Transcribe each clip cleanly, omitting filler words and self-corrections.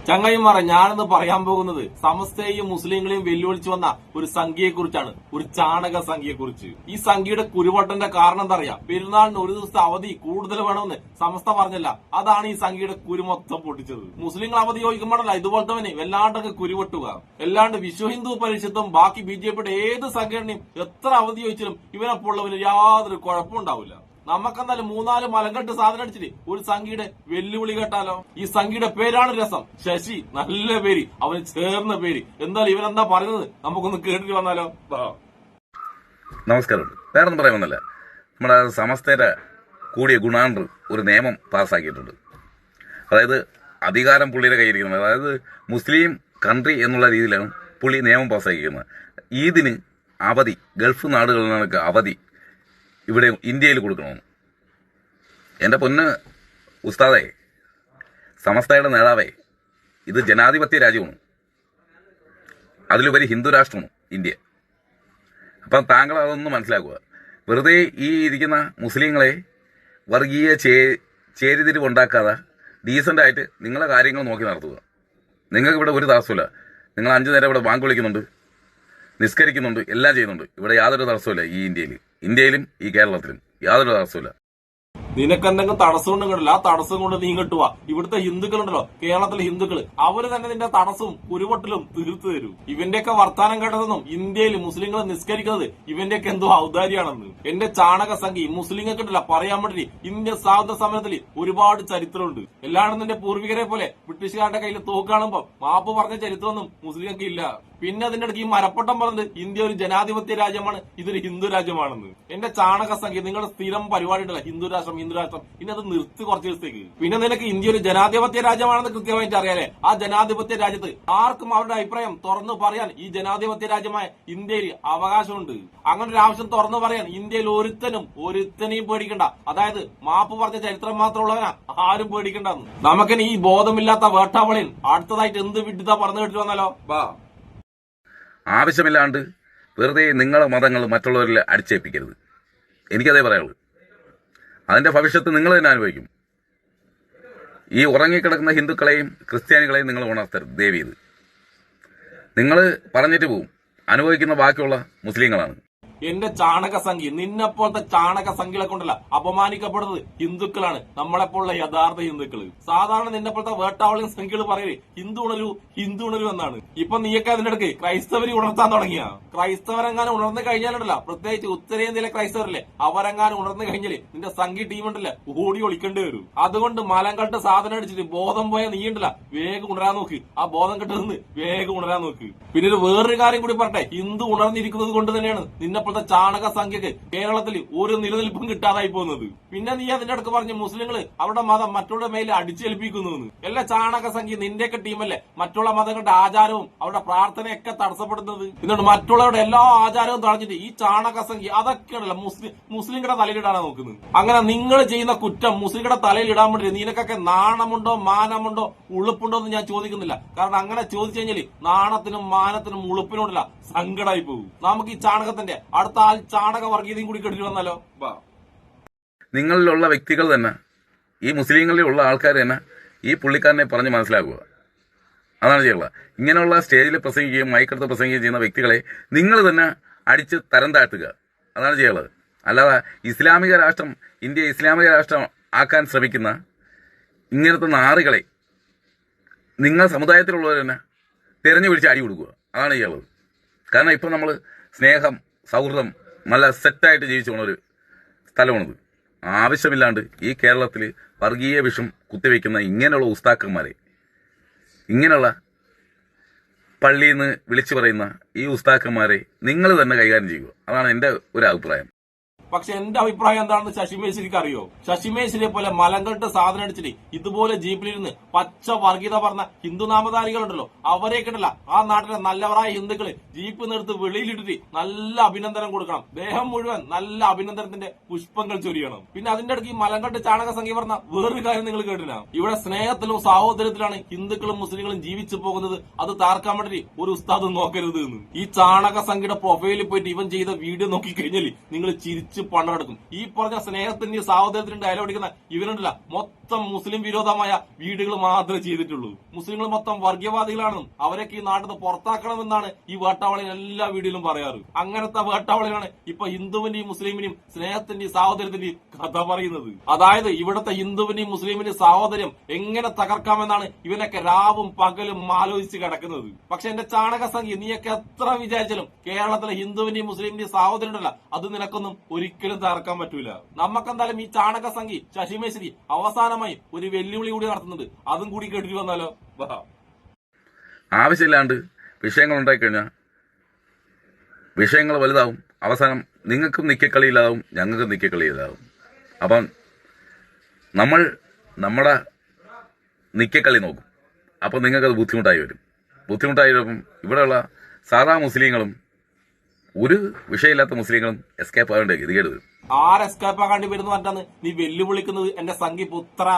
ചങ്ങായിമാരെ, ഞാനെന്ന് പറയാൻ പോകുന്നത് സമസ്തയെയും മുസ്ലിങ്ങളെയും വെല്ലുവിളിച്ചു വന്ന ഒരു സംഖ്യയെ കുറിച്ചാണ്, ഒരു ചാണക സംഖ്യയെ കുറിച്ച്. ഈ സംഖ്യയുടെ കുരുവട്ടന്റെ കാരണം എന്താ അറിയാം? പെരുന്നാളിന് ഒരു ദിവസത്തെ അവധി കൂടുതൽ വേണമെന്ന് സമസ്ത പറഞ്ഞല്ല, അതാണ് ഈ സംഖ്യയുടെ കുരു മൊത്തം പൊട്ടിച്ചത്. മുസ്ലിങ്ങൾ അവധി ചോദിക്കുമ്പോഴല്ല ഇതുപോലത്തെ വെല്ലാണ്ടൊക്കെ കുരുവട്ടുക. അല്ലാണ്ട് വിശ്വ ഹിന്ദു പരിഷത്തും ബാക്കി BJPയുടെ ഏത് സംഘടനയും എത്ര അവധി ചോദിച്ചാലും ഇവനെപ്പോഴുള്ളവന് യാതൊരു കുഴപ്പമുണ്ടാവില്ല. നമുക്കെന്നാലും 3-4 മലങ്കട്ട് സാധനം അടിച്ചിട്ട് ഒരു സംഖ്യയുടെ വെല്ലുവിളി കേട്ടാലോ? ഈ സംഖ്യയുടെ പേരാണ് രസം. ശശി, നല്ല പേര്, അവന് ചേർന്ന പേര്. എന്തായാലും ഇവനെന്താ പറയുന്നത് നമുക്കൊന്ന് കേട്ടിട്ട് വന്നാലോ? നമസ്കാരം. വേറൊന്നും പറയാമെന്നല്ല, നമ്മുടെ സമസ്തയുടെ കൂടിയ ഗുണാണ്ടർ ഒരു നിയമം പാസ്സാക്കിയിട്ടുണ്ട്. അതായത് അധികാരം പുള്ളിയുടെ കയ്യിരിക്കുന്നത്, അതായത് മുസ്ലിം കൺട്രി എന്നുള്ള രീതിയിലാണ് പുള്ളി നിയമം പാസ്സാക്കിയിരിക്കുന്നത്. ഈദിന് അവധി, ഗൾഫ് നാടുകളിൽ നിന്നൊക്കെ അവധി ഇവിടെ ഇന്ത്യയിൽ കൊടുക്കണമെന്ന്. എൻ്റെ പൊന്ന് ഉസ്താദേ, സമസ്തയുടെ നേതാവേ, ഇത് ജനാധിപത്യ രാജ്യമാണ്, അതിലുപരി ഹിന്ദു രാഷ്ട്രമാണ് ഇന്ത്യ. അപ്പം താങ്കൾ അതൊന്ന് മനസ്സിലാക്കുക. വെറുതെ ഈ ഇരിക്കുന്ന മുസ്ലിങ്ങളെ വർഗീയ ചേരിതിരിവുണ്ടാക്കാതെ ഡീസൻ്റായിട്ട് നിങ്ങളെ കാര്യങ്ങൾ നോക്കി നടത്തുക. നിങ്ങൾക്ക് ഇവിടെ ഒരു തടസ്സമില്ല. നിങ്ങൾ 5 നേരം ഇവിടെ ബാങ്ക് വിളിക്കുന്നുണ്ട്, നിസ്കരിക്കുന്നുണ്ട്, എല്ലാം ചെയ്യുന്നുണ്ട്. ഇവിടെ യാതൊരു തടസ്സമില്ല. ഈ ഇന്ത്യയിലും ഈ കേരളത്തിലും യാതൊരു തടസ്സമില്ല. നിനക്കെന്തെങ്കിലും തടസ്സം ഉണ്ടെങ്കിലല്ല, ആ തടസ്സം കൊണ്ട് നീ കിട്ടുക. ഇവിടുത്തെ ഹിന്ദുക്കളുണ്ടല്ലോ, കേരളത്തിലെ ഹിന്ദുക്കള്, അവര് തന്നെ നിന്റെ തടസ്സവും കുരുവട്ടിലും തീർത്തു തരും. ഇവന്റെയൊക്കെ വർത്താനം കേട്ടതെന്നും ഇന്ത്യയിൽ മുസ്ലിങ്ങൾ നിസ്കരിക്കുന്നത് ഇവന്റെയൊക്കെ എന്തോ ഔദാര്യാണെന്ന്. എന്റെ ചാണക സംഖ്യ മുസ്ലിങ്ങൾക്കിട്ടില്ല പറയാൻ വേണ്ടി ഇന്ത്യ സ്വാതന്ത്ര്യ സമരത്തിൽ ഒരുപാട് ചരിത്രമുണ്ട്. എല്ലാവരും നിന്റെ പൂർവികരെ പോലെ ബ്രിട്ടീഷുകാരുടെ കയ്യിൽ തോക്ക് കാണുമ്പോൾ മാപ്പ് പറഞ്ഞ ചരിത്രമൊന്നും മുസ്ലിങ്ങൾക്ക് ഇല്ല. പിന്നെ അതിന്റെ ഇടയ്ക്ക് ഈ മരപ്പട്ടം പറഞ്ഞത് ഇന്ത്യ ഒരു ജനാധിപത്യ രാജ്യമാണ്, ഇതൊരു ഹിന്ദു രാജ്യമാണെന്ന്. എന്റെ ചാണക സംഖ്യ, നിങ്ങളുടെ സ്ഥിരം പരിപാടി ഉണ്ടല്ലോ, ഹിന്ദു രാഷ്ട്രം ഇനി അത് നിർത്തി കുറച്ച് ദിവസത്തേക്ക്. പിന്നെ നിനക്ക് ഇന്ത്യ ഒരു ജനാധിപത്യ രാജ്യമാണെന്ന് കൃത്യമായിട്ട് അറിയാലേ. ആ ജനാധിപത്യ രാജ്യത്ത് ആർക്കും അവരുടെ അഭിപ്രായം തുറന്നു പറയാൻ ഈ ജനാധിപത്യ രാജ്യമായ ഇന്ത്യയിൽ അവകാശമുണ്ട്. അങ്ങനെ ഒരു ആവശ്യം തുറന്നു പറയാൻ ഇന്ത്യയിൽ ഒരുത്തനെയും പേടിക്കണ്ട. അതായത് മാപ്പ് പറഞ്ഞ ചരിത്രം മാത്രമുള്ളവനാ, ആരും പേടിക്കണ്ടെന്ന്. നമുക്കിനി ഈ ബോധമില്ലാത്ത വേട്ടാവളിൽ അടുത്തതായിട്ട് എന്ത് വിഡിത പറഞ്ഞു കേട്ടിട്ട് വന്നാലോ? ആവശ്യമില്ലാണ്ട് വെറുതെ നിങ്ങളെ മതങ്ങൾ മറ്റുള്ളവരിൽ അടിച്ചേൽപ്പിക്കരുത്. എനിക്കതേ പറയുള്ളൂ. അതിന്റെ ഭവിഷ്യത്ത് നിങ്ങൾ തന്നെ അനുഭവിക്കും. ഈ ഉറങ്ങിക്കിടക്കുന്ന ഹിന്ദുക്കളെയും ക്രിസ്ത്യാനികളെയും നിങ്ങൾ ഉണർത്തരുത് ദയവ് ചെയ്ത്. നിങ്ങൾ പറഞ്ഞിട്ട് പോവും, അനുഭവിക്കുന്ന ബാക്കിയുള്ള മുസ്ലിങ്ങളാണ്. എന്റെ ചാണക സംഖ്യ, നിന്നെപ്പോലത്തെ ചാണക സംഖ്യകളെ കൊണ്ടല്ല അപമാനിക്കപ്പെടുന്നത് ഹിന്ദുക്കളാണ്, നമ്മളെപ്പോലുള്ള യഥാർത്ഥ ഹിന്ദുക്കള്. സാധാരണ നിന്നെപ്പോലത്തെ വേട്ടാവളിയും സംഖ്യകൾ പറയല് ഹിന്ദു ഉണരൂ എന്നാണ്. ഇപ്പൊ നീയൊക്കെ അതിനിടയ്ക്ക് ക്രൈസ്തവരെ ഉണർത്താൻ തുടങ്ങിയ. ക്രൈസ്തവരെങ്ങാനും ഉണർന്നു കഴിഞ്ഞാലുണ്ടല്ലോ, പ്രത്യേകിച്ച് ഉത്തരേന്ത്യയിലെ ക്രൈസ്തവരല്ലേ, അവരെങ്ങാനും ഉണർന്നു കഴിഞ്ഞാല് നിന്റെ സംഖ്യ ടീമുണ്ടല്ലേ ഓടി ഒളിക്കേണ്ടി വരും. അതുകൊണ്ട് മലം കെട്ട് സാധനം അടിച്ചിട്ട് ബോധം പോയ നീ ഉണ്ടല്ല, വേഗം ഉണരാൻ നോക്ക്. ആ ബോധം കെട്ട് നിന്ന് വേഗം ഉണരാൻ നോക്ക്. പിന്നെ ഒരു വേറൊരു കാര്യം കൂടി പറട്ടെ, ഹിന്ദു ഉണർന്നിരിക്കുന്നത് കൊണ്ട് തന്നെയാണ് നിന്നെപ്പോലത്തെ ചാണക സംഖ്യക്ക് കേരളത്തിൽ ഒരു നിലനിൽപ്പും കിട്ടാതായി പോകുന്നത്. പിന്നെ നീ അതിന്റെ അടുക്ക് പറഞ്ഞ് മുസ്ലിങ്ങള് അവരുടെ മതം മറ്റുള്ള മേലെ അടിച്ചേൽപ്പിക്കുന്നു. എല്ലാ ചാണക സംഖ്യ നിന്റെയൊക്കെ ടീമല്ലേ മറ്റുള്ള മതങ്ങളുടെ ആചാരവും അവരുടെ പ്രാർത്ഥനയൊക്കെ തടസ്സപ്പെടുന്നത്. എന്നിട്ട് മറ്റുള്ളവരുടെ എല്ലാ ആചാരവും തടഞ്ഞിട്ട് ഈ ചാണക സംഖ്യ അതൊക്കെയാണല്ലോ മുസ്ലിങ്ങളുടെ തലയിലിടാനാണ് നോക്കുന്നത്. അങ്ങനെ നിങ്ങൾ ചെയ്യുന്ന കുറ്റം മുസ്ലിങ്ങളുടെ തലയിൽ ഇടാൻ വേണ്ടി നിനക്കൊക്കെ നാണമുണ്ടോ മാനമുണ്ടോ ഉളുപ്പുണ്ടോ എന്ന് ഞാൻ ചോദിക്കുന്നില്ല. കാരണം അങ്ങനെ ചോദിച്ചു കഴിഞ്ഞാൽ നാണത്തിനും മാനത്തിനും ഉളുപ്പിനോടല്ല സങ്കടമായി പോകും. നമുക്ക് ഈ ചാണകത്തിന്റെ അടുത്ത ആൾ ചാണക വർഗീയതയും കൂടി കെട്ടിട്ട് വന്നാലോ? നിങ്ങളിലുള്ള വ്യക്തികൾ തന്നെ, ഈ മുസ്ലിങ്ങളിലുള്ള ആൾക്കാർ തന്നെ ഈ പുള്ളിക്കാരനെ പറഞ്ഞ് മനസ്സിലാക്കുക. അതാണ് ചെയ്യുക. ഇങ്ങനെയുള്ള സ്റ്റേജിൽ പ്രസംഗിക്കുകയും മൈക്കെടുത്ത് പ്രസംഗിക്കുകയും ചെയ്യുന്ന വ്യക്തികളെ നിങ്ങൾ തന്നെ അടിച്ച് തരം താഴ്ത്തുക. അതാണ് ചെയ്യുള്ളത്. അല്ലാതെ ഇസ്ലാമിക രാഷ്ട്രം, ഇന്ത്യ ഇസ്ലാമിക രാഷ്ട്രം ആക്കാൻ ശ്രമിക്കുന്ന ഇങ്ങനത്തെ നാറുകളെ നിങ്ങൾ സമുദായത്തിലുള്ളവർ തന്നെ തിരഞ്ഞു പിടിച്ച് അടി കൊടുക്കുക. അതാണ് ചെയ്യുള്ളത്. കാരണം ഇപ്പം നമ്മൾ സ്നേഹം, സൗഹൃദം നല്ല സെറ്റായിട്ട് ജീവിച്ചു പോകുന്ന ഒരു സ്ഥലമാണിത്. ആവശ്യമില്ലാണ്ട് ഈ കേരളത്തിൽ വർഗീയ വിഷം കുത്തിവെക്കുന്ന ഇങ്ങനെയുള്ള ഉസ്താക്കന്മാരെ, ഇങ്ങനെയുള്ള പള്ളിയിൽ നിന്ന് വിളിച്ചു പറയുന്ന ഈ ഉസ്താക്കന്മാരെ നിങ്ങൾ തന്നെ കൈകാര്യം ചെയ്യുക. അതാണ് എൻ്റെ ഒരു അഭിപ്രായം. പക്ഷെ എന്റെ അഭിപ്രായം എന്താണെന്ന് ശശിമേശ്വരിക്ക് അറിയോ? ശശിമേശ്വരിയെ പോലെ മലങ്കട്ട് സാധനം അടിച്ചിട്ട് ഇതുപോലെ ജീപ്പിലിരുന്ന് പച്ച വർഗീയത പറഞ്ഞ ഹിന്ദു നാമധാരികളുണ്ടല്ലോ, അവരെ കിട്ടല്ല ആ നാട്ടിലെ നല്ലവരായ ഹിന്ദുക്കള് ജീപ്പ് നിർത്ത് വെളിയിലിട്ടിട്ട് നല്ല അഭിനന്ദനം കൊടുക്കണം. ദേഹം മുഴുവൻ നല്ല അഭിനന്ദനത്തിന്റെ പുഷ്പങ്ങൾ ചൊരിയണം. പിന്നെ അതിന്റെ ഇടയ്ക്ക് ഈ മലങ്കട്ട് ചാണക സംഖ്യ പറഞ്ഞ വേറൊരു കാര്യം നിങ്ങൾ കേട്ടില്ല. ഇവിടെ സ്നേഹത്തിലും സാഹോദര്യത്തിലാണ് ഹിന്ദുക്കളും മുസ്ലിങ്ങളും ജീവിച്ചു പോകുന്നത്. അത് താർക്കാൻ വേണ്ടി ഒരു ഉസ്താദ് നോക്കരുത് എന്ന്. ഈ ചാണക സംഖ്യയുടെ പ്രൊഫൈലിൽ പോയിട്ട് ഇവൻ ചെയ്ത വീഡിയോ നോക്കിക്കഴിഞ്ഞാൽ നിങ്ങൾ ചിരിച്ചു അടിച്ച് പണ്ടെടുക്കും. ഈ പറഞ്ഞ സ്നേഹത്തിന്റെ സാഹോദര്യത്തിന്റെ ഡയലോഗ് അടിക്കുന്ന ഇവരുണ്ടല്ല മൊത്തം മുസ്ലിം വിരോധമായ വീടുകൾ മാത്രമേ ചെയ്തിട്ടുള്ളൂ. മുസ്ലിങ്ങൾ മൊത്തം വർഗീയവാദികളാണെന്നും അവരൊക്കെ ഈ നാട്ടിൽ നിന്ന് പുറത്താക്കണമെന്നാണ് ഈ വേട്ടാവളിയിൽ എല്ലാ വീഡിയോയിലും പറയാറ്. അങ്ങനത്തെ വേട്ടാവളിയാണ് ഇപ്പൊ ഹിന്ദുവിന്റെയും മുസ്ലിമിന്റെയും സ്നേഹത്തിന്റെയും സാഹോദര്യത്തിന്റെയും കഥ പറയുന്നത്. അതായത് ഇവിടുത്തെ ഹിന്ദുവിന്റെയും മുസ്ലിമിന്റെയും സാഹോദര്യം എങ്ങനെ തകർക്കാമെന്നാണ് ഇവനൊക്കെ രാവും പകലും ആലോചിച്ച് കിടക്കുന്നത്. പക്ഷെ എന്റെ ചാണകസംഖ്യ നീയൊക്കെ എത്ര വിചാരിച്ചാലും കേരളത്തിലെ ഹിന്ദുവിന്റെയും മുസ്ലിമിന്റെയും സാഹോദര്യം ഉണ്ടല്ല അത് നിനക്കൊന്നും ഒരിക്കലും തകർക്കാൻ പറ്റൂല. നമുക്കെന്തായാലും ഈ ചാണകസംഖ്യ ശശിമേശ്വരി അവസാനമായി ഒരു വെല്ലുവിളി കൂടി നടത്തുന്നുണ്ട്. അതും കൂടി കേട്ടിട്ട് വന്നാലോ? ആവശ്യമില്ലാണ്ട് വിഷയങ്ങൾ ഉണ്ടായിക്കഴിഞ്ഞാൽ വിഷയങ്ങൾ വലുതാവും. അവസാനം നിങ്ങൾക്കും നിക്കക്കളിയില്ലാതാവും, ഞങ്ങൾക്കും നിക്കക്കളിയില്ലാതാവും. അപ്പം നമ്മൾ നമ്മുടെ നിക്കക്കളി നോക്കും. അപ്പം നിങ്ങൾക്കത് ബുദ്ധിമുട്ടായി വരും. ബുദ്ധിമുട്ടായി വരുമ്പം ഇവിടെയുള്ള സാധാ മുസ്ലിങ്ങളും ഒരു വിഷയമില്ലാത്ത മുസ്ലിങ്ങളും എസ്കേപ്പ് ആവേണ്ട ഗതികേട് വരും. ആരെസ്കേപ്പ് ആകാണ്ടി വരുന്നു പറഞ്ഞാണ് നീ വെല്ലുവിളിക്കുന്നത്? എന്റെ സംഘി പുത്ര,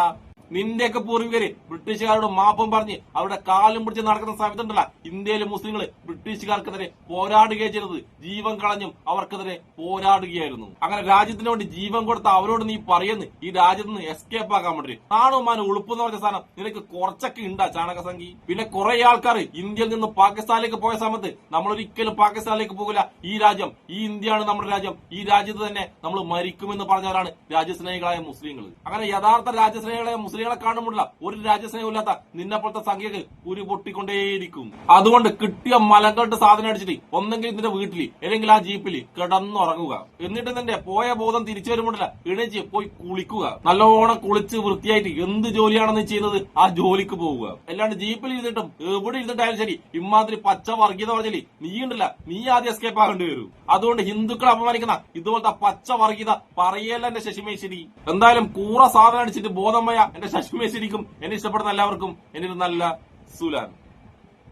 നിന്റെയൊക്കെ പൂർവികര് ബ്രിട്ടീഷുകാരോട് മാപ്പം പറഞ്ഞ് അവരുടെ കാലും പിടിച്ച് നടക്കുന്ന സമയത്തുണ്ടല്ല ഇന്ത്യയിലെ മുസ്ലിങ്ങള് ബ്രിട്ടീഷുകാർക്കെതിരെ പോരാടുകയാണ് ചെയ്തത്. ജീവൻ കളഞ്ഞും അവർക്കെതിരെ പോരാടുകയായിരുന്നു. അങ്ങനെ രാജ്യത്തിന് വേണ്ടി ജീവൻ കൊടുത്ത അവരോട് നീ പറയുന്നു ഈ രാജ്യത്ത് നിന്ന് എസ്കേപ്പ് ആക്കാൻ വേണ്ടി. നാണുമാനും ഉളുപ്പെന്ന് പറഞ്ഞ സാധനം നിനക്ക് കുറച്ചൊക്കെ ഉണ്ടാ ചാണകസംഖി. പിന്നെ കുറെ ആൾക്കാർ ഇന്ത്യയിൽ നിന്ന് പാകിസ്ഥാനിലേക്ക് പോയ സമയത്ത് നമ്മൾ ഒരിക്കലും പാകിസ്ഥാനിലേക്ക് പോകില്ല, ഈ രാജ്യം ഈ ഇന്ത്യയാണ് നമ്മുടെ രാജ്യം, ഈ രാജ്യത്ത് തന്നെ നമ്മൾ മരിക്കുമെന്ന് പറഞ്ഞവരാണ് രാജ്യസ്നേഹികളായ മുസ്ലിങ്ങൾ. അങ്ങനെ യഥാർത്ഥ രാജ്യസ്നേഹികളായ മുസ്ലിങ്ങളെ കാണുമ്പോഴല്ല ഒരു രാജ്യസ്നേഹമില്ലാത്ത നിന്നെപ്പോലത്തെ സംഖ്യകൾ ഉരു പൊട്ടിക്കൊണ്ടേയിരിക്കും. അതുകൊണ്ട് കിട്ടിയ മലങ്കട്ട് സാധനം അടിച്ചിട്ട് ഒന്നെങ്കിൽ നിന്റെ വീട്ടിൽ അല്ലെങ്കിൽ ആ ജീപ്പിൽ കിടന്നുറങ്ങുക. എന്നിട്ട് നിന്റെ പോയ ബോധം തിരിച്ചു വരുമ്പോഴല്ല എണീച്ച് പോയി കുളിക്കുക. നല്ലോണം കുളിച്ച് വൃത്തിയായിട്ട് എന്ത് ജോലിയാണെന്ന് ചെയ്യുന്നത് ആ ജോലിക്ക് പോവുക. അല്ലാണ്ട് ജീപ്പിൽ ഇരുന്നിട്ടും എവിടെ ഇരുന്നിട്ടായാലും ശരി ഇമാതിരി പച്ച വർഗീയത പറഞ്ഞാല് നീ ഉണ്ടല്ല നീ ആദ്യം എസ്കേപ്പ് ആകേണ്ടി വരും. അതുകൊണ്ട് ഹിന്ദുക്കളെ അപമാനിക്കുന്ന ഇതുപോലത്തെ പച്ച വർഗീയത പറയല്ല എന്റെ ശശിമേശ്വരി. എന്തായാലും കൂറ സാധനം അടിച്ചിട്ട് ബോധമയ എന്റെ ശശിമേശ്വരിക്കും എന്നെ ഇഷ്ടപ്പെടുന്ന എല്ലാവർക്കും എന്റെ ഒരു നല്ല സുലാൻ.